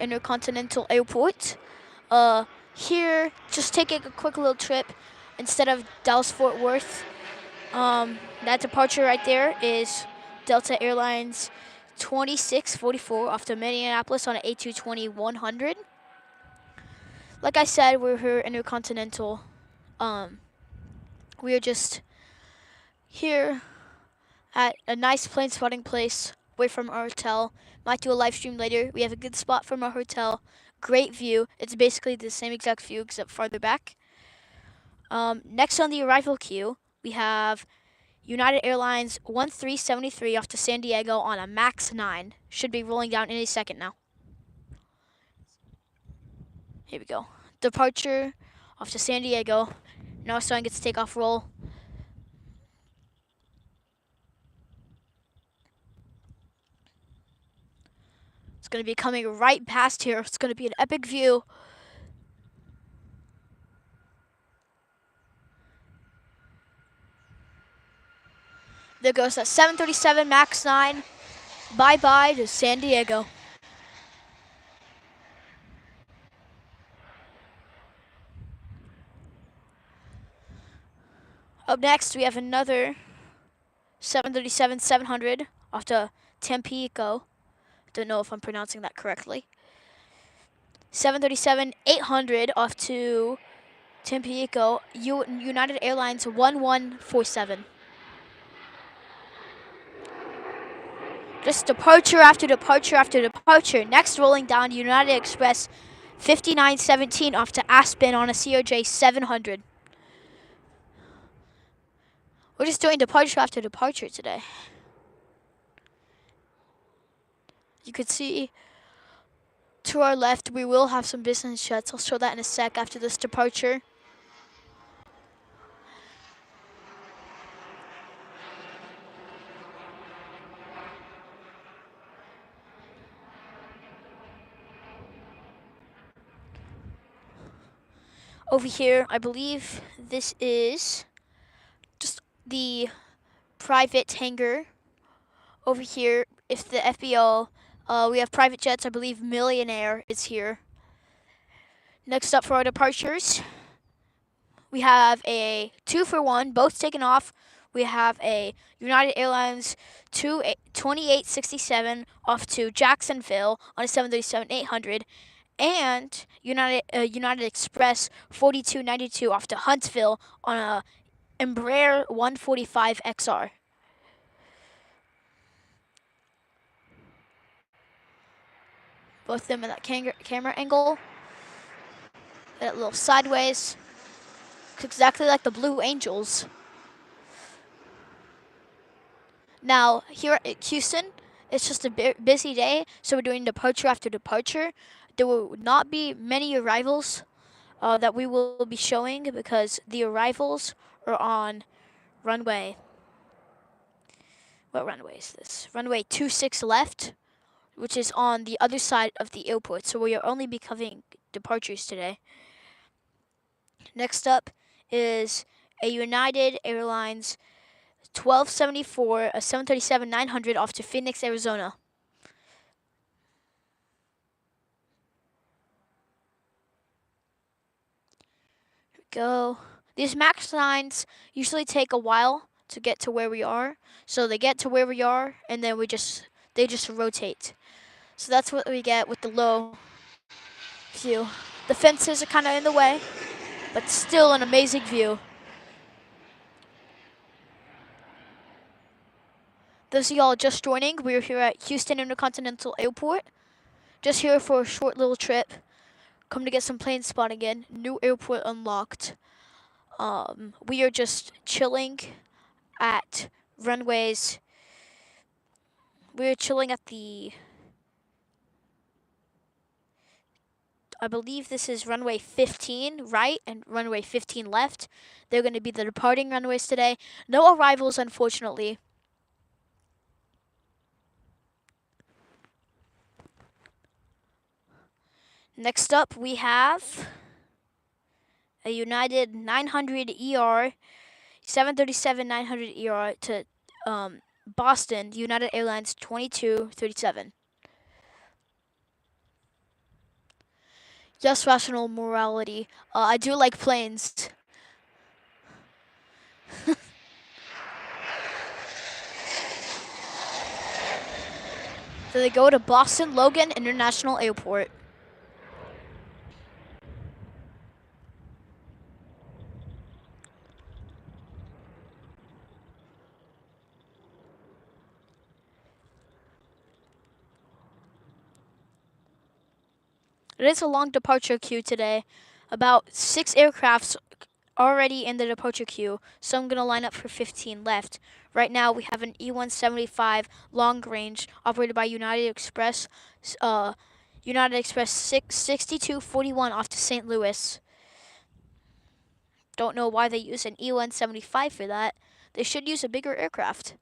Intercontinental Airport. Here, just taking a quick little trip instead of Dallas-Fort Worth. That departure right there is Delta Airlines 2644 off to Minneapolis on an A220-100. Like I said, we're here Intercontinental. We are just here at a nice plane spotting place away from our hotel. Might do a live stream later. We have a good spot from our hotel. Great view. It's basically the same exact view except farther back. Next on the arrival queue, we have United Airlines 1373 off to San Diego on a MAX 9. Should be rolling down any second now. Here we go. Departure off to San Diego. Now starting its takeoff roll. It's going to be coming right past here. It's going to be an epic view. There goes that 737 MAX 9. Bye-bye to San Diego. Up next, we have another 737-700 off to Tampico. Don't know if I'm pronouncing that correctly. 737-800 off to Tampico. United Airlines 1147. Just departure after departure after departure. Next, rolling down United Express 5917 off to Aspen on a CRJ 700. We're just doing departure after departure today. You could see to our left, we will have some business jets. I'll show that in a sec after this departure. Over here, I believe this is just the private hangar. Over here, if the FBO, we have private jets. I believe Millionaire is here. Next up for our departures, we have a 2-for-1, both taken off. We have a United Airlines 2867 off to Jacksonville on a 737-800. And United Express 4292 off to Huntsville on a Embraer 145 XR. Both of them in that camera angle. That little sideways. Looks exactly like the Blue Angels. Now, here at Houston, it's just a busy day, so we're doing departure after departure. There will not be many arrivals that we will be showing because the arrivals are on runway. What runway is this? Runway 26 left, which is on the other side of the airport. So we are only be covering departures today. Next up is a United Airlines 1274, a 737-900 off to Phoenix, Arizona. Go. These MAX 9s usually take a while to get to where we are. So they get to where we are, and then they just rotate. So that's what we get with the low view. The fences are kind of in the way, but still an amazing view. Those of y'all just joining, we're here at Houston Intercontinental Airport. Just here for a short little trip. Come to get some plane spotting in. New airport unlocked. We are just chilling at runways. We're chilling at the, I believe this is runway 15 right and runway 15 left. They're going to be the departing runways today. No arrivals, unfortunately. Next up, we have a United 900ER, 737-900ER to Boston, United Airlines 2237. Just rational morality. I do like planes. So they go to Boston Logan International Airport. It is a long departure queue today. About 6 aircrafts already in the departure queue, so I'm going to line up for 15 left. Right now we have an E-175 long range operated by United Express 6241 off to St. Louis. Don't know why they use an E-175 for that. They should use a bigger aircraft.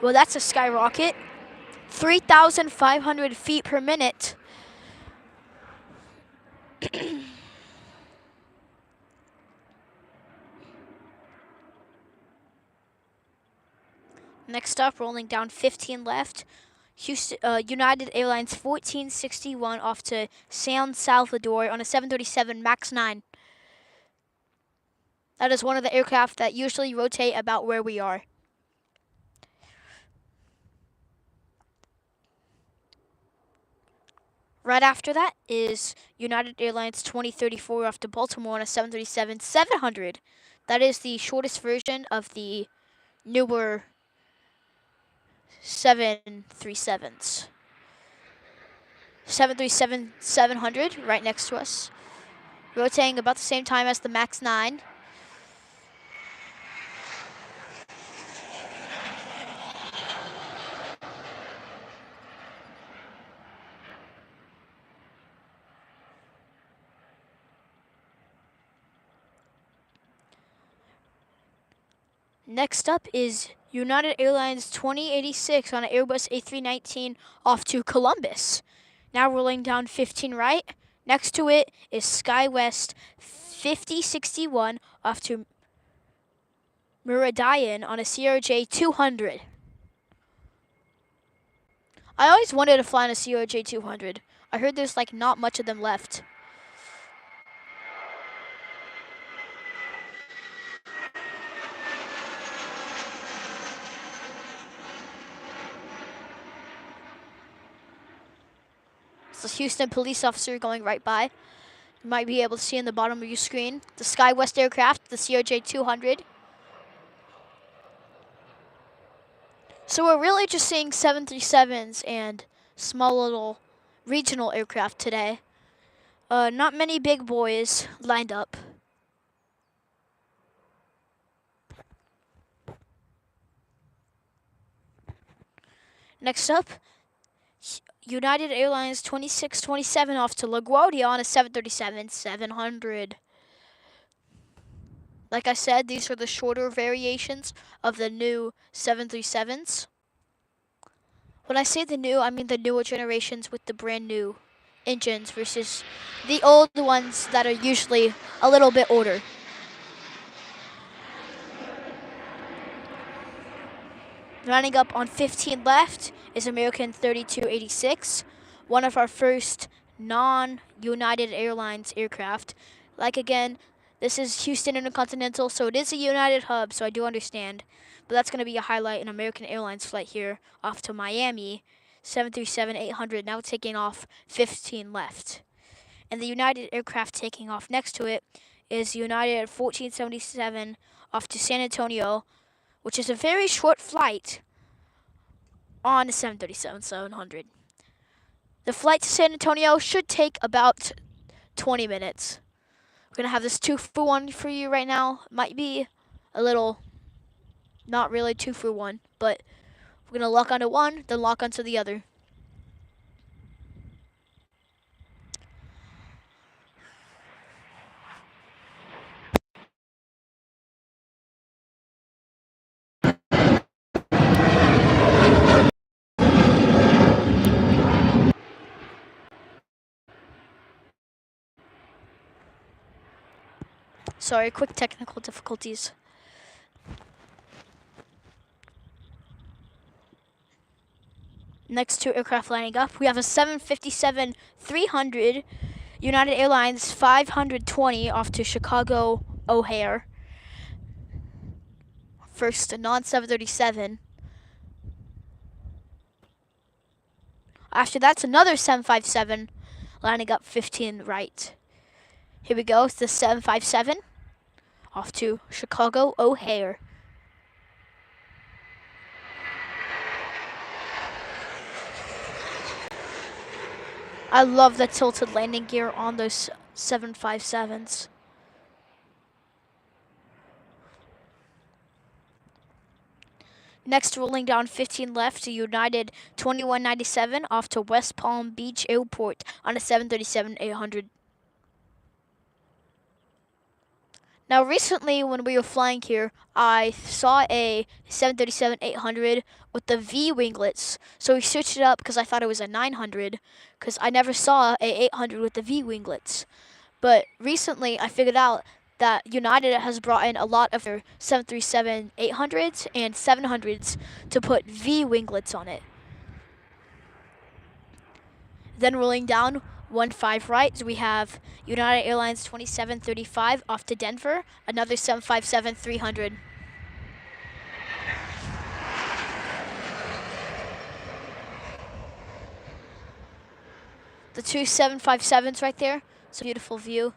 Well, that's a skyrocket. 3,500 feet per minute. Next up, rolling down 15 left. United Airlines 1461 off to San Salvador on a 737 MAX 9. That is one of the aircraft that usually rotate about where we are. Right after that is United Airlines 2034 off to Baltimore on a 737-700. That is the shortest version of the newer 737s. 737-700 right next to us. Rotating about the same time as the MAX 9. Next up is United Airlines 2086 on an Airbus A319 off to Columbus. Now rolling down 15 right. Next to it is SkyWest 5061 off to Meridian on a CRJ 200. I always wanted to fly on a CRJ 200. I heard there's like not much of them left. It's a Houston police officer going right by. You might be able to see in the bottom of your screen the SkyWest aircraft, the CRJ 200. So we're really just seeing 737s and small little regional aircraft today. Not many big boys lined up. Next up, United Airlines 2627 off to LaGuardia on a 737-700. Like I said, these are the shorter variations of the new 737s. When I say the new, I mean the newer generations with the brand new engines versus the old ones that are usually a little bit older. Running up on 15 left is American 3286, one of our first non-United Airlines aircraft. Like again, this is Houston Intercontinental, so it is a United hub, so I do understand. But that's going to be a highlight in American Airlines flight here off to Miami, 737-800, now taking off 15 left. And the United aircraft taking off next to it is United 1477 off to San Antonio, which is a very short flight on the 737-700. The flight to San Antonio should take about 20 minutes. We're going to have this 2-for-1 for you right now. Might be a little, not really 2-for-1, but we're going to lock onto one, then lock onto the other. Sorry, quick technical difficulties. Next two aircraft lining up, we have a 757-300 United Airlines 520 off to Chicago O'Hare. First, a non-737. After that's another 757 lining up 15 right. Here we go, it's the 757 off to Chicago O'Hare. I love the tilted landing gear on those 757s. Next, rolling down 15 left to United 2197 off to West Palm Beach Airport on a 737-800. Now, recently when we were flying here, I saw a 737-800 with the V winglets. So we switched it up because I thought it was a 900 because I never saw a 800 with the V winglets. But recently I figured out that United has brought in a lot of their 737-800s and 700s to put V winglets on it. Then rolling down 15 right, we have United Airlines 2735 off to Denver, another 757-300. The two 757s right there, it's a beautiful view.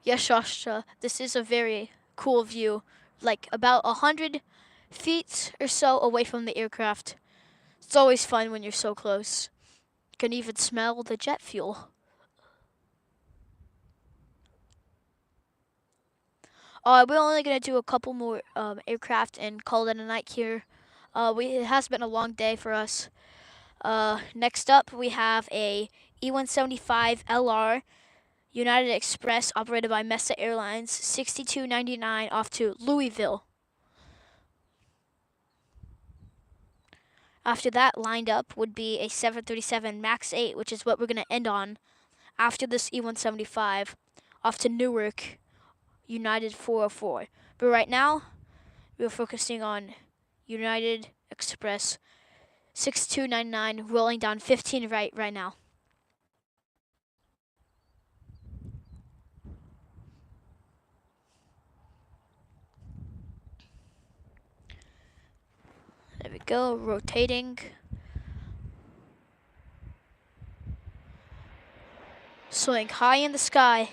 Yes, Shasha, this is a very cool view, like about 100 feet or so away from the aircraft. It's always fun when you're so close. You can even smell the jet fuel. We're only going to do a couple more aircraft and call it a night here. It has been a long day for us. Next up, we have a E175 LR United Express operated by Mesa Airlines, 6299 off to Louisville. After that, lined up would be a 737 MAX 8, which is what we're going to end on after this E175, off to Newark, United 404. But right now, we're focusing on United Express 6299, rolling down 15 right now. There we go, rotating. Soaring high in the sky.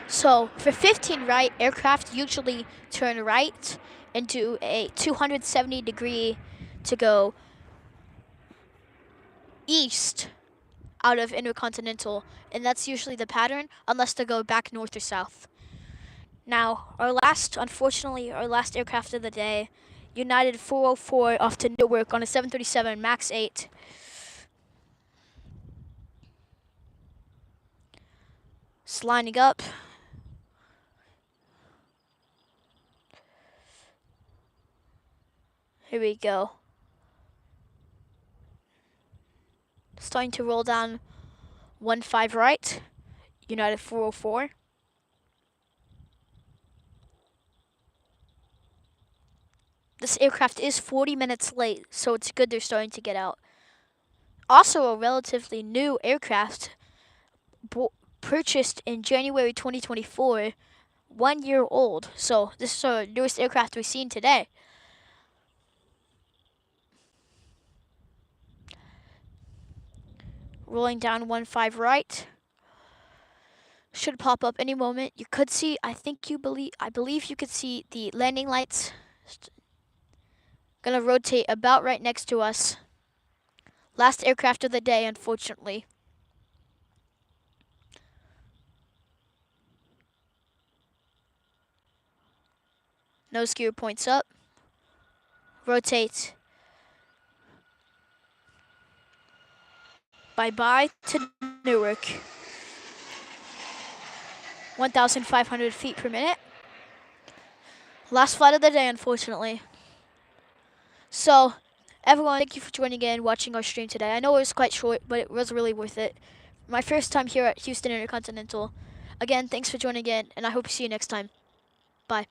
So for 15 right, aircraft usually turn right into a 270-degree to go east out of intercontinental, and that's usually the pattern unless they go back north or south. Now, unfortunately, our last aircraft of the day, United 404 off to Newark on a 737 MAX 8. It's lining up. Here we go. Starting to roll down 15 right, United 404. This aircraft is 40 minutes late, so it's good they're starting to get out. Also a relatively new aircraft purchased in January 2024, 1 year old. So this is the newest aircraft we've seen today. Rolling down 15 right. Should pop up any moment. You could see, I believe you could see the landing lights. Gonna rotate about right next to us. Last aircraft of the day, unfortunately. Nose gear points up. Rotate. Bye-bye to Newark. 1,500 feet per minute. Last flight of the day, unfortunately. So, everyone, thank you for joining in, watching our stream today. I know it was quite short, but it was really worth it. My first time here at Houston Intercontinental. Again, thanks for joining in, and I hope to see you next time. Bye.